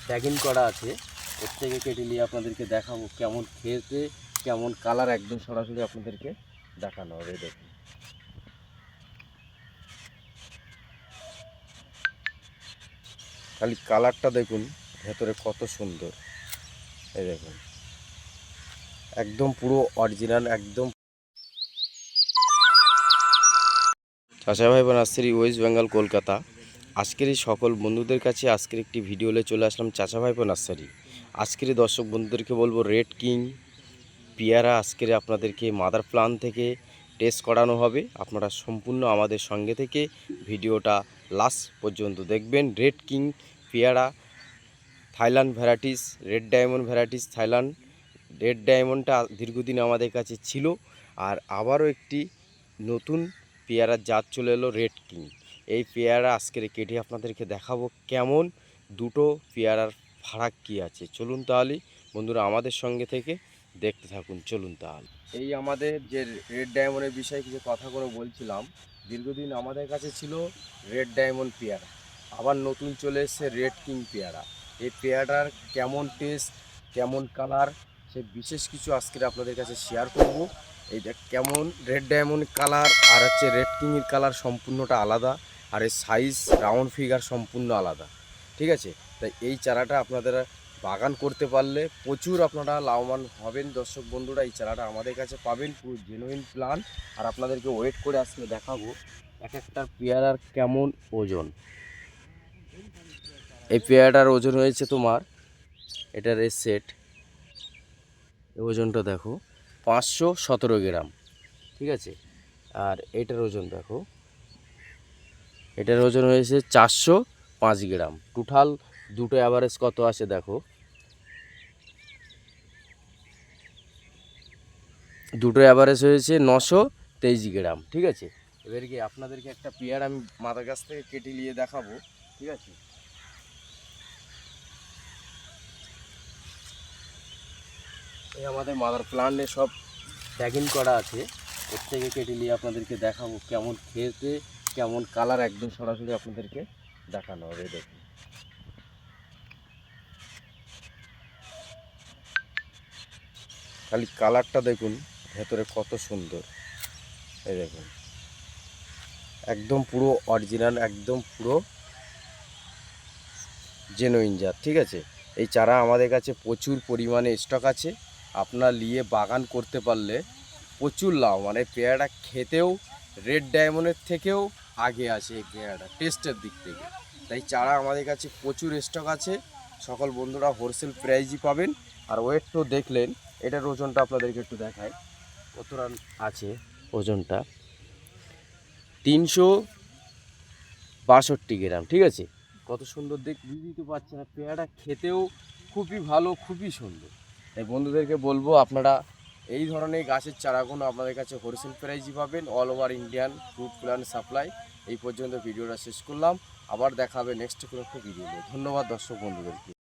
Tagging করা আছে। এর থেকে কেটে নিয়ে আপনাদেরকে দেখাবো কেমন খেতে, কেমন কালার, একদম সরাসরি আপনাদেরকে দেখানো হবে। দেখুন খালি কালারটা দেখুন, ভেতরে কত সুন্দর। এই দেখুন একদম পুরো অরিজিনাল, একদম। চাচা ভাই নার্সারি, ওয়েস্ট বেঙ্গল, কলকাতা। আজকের এই সকল বন্ধুদের কাছে আজকের একটি ভিডিওতে চলে আসলাম চাচা ভাইপো নার্সারি। আজকের দর্শক বন্ধুদেরকে বলবো রেড কিং পেয়ারা আজকের আপনাদেরকে মাদার প্লান থেকে টেস্ট করানো হবে। আপনারা সম্পূর্ণ আমাদের সঙ্গে থেকে ভিডিওটা লাস্ট পর্যন্ত দেখবেন। রেড কিং পেয়ারা Thailand varieties, red diamond varieties Thailand. Red ডায়মন্ডটা দীর্ঘদিন আমাদের কাছে ছিল, আর আবারও একটি নতুন পেয়ারার জাত চলে এলো রেড কিং। এই পেয়ারা আজকের কেটে আপনাদেরকে দেখাবো কেমন দুটো পেয়ারার ফারাক কী আছে। চলুন তাহলে বন্ধুরা আমাদের সঙ্গে থেকে দেখতে থাকুন। চলুন তাহলে এই আমাদের যে রেড ডায়মন্ডের বিষয়ে কিছু কথা করে বলছিলাম। দীর্ঘদিন আমাদের কাছে ছিল রেড ডায়মন্ড পেয়ারা, আবার নতুন চলে এসেছে রেড কিং পেয়ারা। এই পেয়ারাটার কেমন টেস্ট, কেমন কালার, সে বিশেষ কিছু আজকের আপনাদের কাছে শেয়ার করব। এইটা কেমন রেড ডায়মন্ড কালার আর হচ্ছে রেড কিংয়ের কালার সম্পূর্ণটা আলাদা, আর এর সাইজ রাউন্ড ফিগার সম্পূর্ণ আলাদা। ঠিক আছে, তাই এই চারাটা আপনারা বাগান করতে পারলে প্রচুর আপনারা লাভবান হবেন। দর্শক বন্ধুরা এই চারাটা আমাদের কাছে পাবেন পুরো জেনুইন প্লান, আর আপনাদেরকে ওয়েট করে আসলে দেখাবো এক একটা পেয়ারার কেমন ওজন। এই পেয়ারাটার ওজন হয়েছে তোমার, এটার এই সেট ওজনটা দেখো 517 গ্রাম। ঠিক আছে, আর এটার ওজন দেখো, এটার ওজন হয়েছে 405 গ্রাম। টোটাল দুটো অ্যাভারেজ কত আসে দেখো, দুটো অ্যাভারেজ হয়েছে 923 গ্রাম। ঠিক আছে, এবার কি আপনাদেরকে একটা পেয়ার আমি মাথার কাছ থেকে কেটে নিয়ে দেখাবো। ঠিক আছে, এই আমাদের মাদার প্লান্টে সব ট্যাগিং করা আছে। এর থেকে কেটে নিয়ে আপনাদেরকে দেখাবো কেমন খেতে, কেমন কালার, একদম সরাসরি আপনাদেরকে দেখানো হবে। দেখুন খালি কালারটা দেখুন, ভেতরে কত সুন্দর। এই দেখুন একদম পুরো অরিজিনাল, একদম পুরো জেনুইন জাত। ঠিক আছে, এই চারা আমাদের কাছে প্রচুর পরিমাণে স্টক আছে। আপনার নিয়ে বাগান করতে পারলে প্রচুর লাভ। মানে পেয়ারাটা খেতেও রেড ডায়মন্ডের থেকেও আগে আছে এই পেয়ারাটা টেস্টের দিক থেকে। তাই চারা আমাদের কাছে প্রচুর স্টক আছে। সকল বন্ধুরা হোলসেল প্রাইজই পাবেন। আর ওয়েট তো দেখলেন, এটার ওজনটা আপনাদেরকে একটু দেখায় কতটা আছে। ওজনটা 362 গ্রাম। ঠিক আছে, কত সুন্দর বুঝতেই তো পারছেন, না পেয়ারাটা খেতেও খুবই ভালো, খুবই সুন্দর। তাই বন্ধুদেরকে বলবো আপনারা এই ধরনের গাছের চারাগুলো আপনাদের কাছে হোলসেল প্রাইজই পাবেন। All over Indian fruit plant supply. এই পর্যন্ত ভিডিওটা শেষ করলাম, আবার দেখা হবে নেক্সট কোনো একটা ভিডিও নিয়ে। ধন্যবাদ দর্শক বন্ধুদেরকে।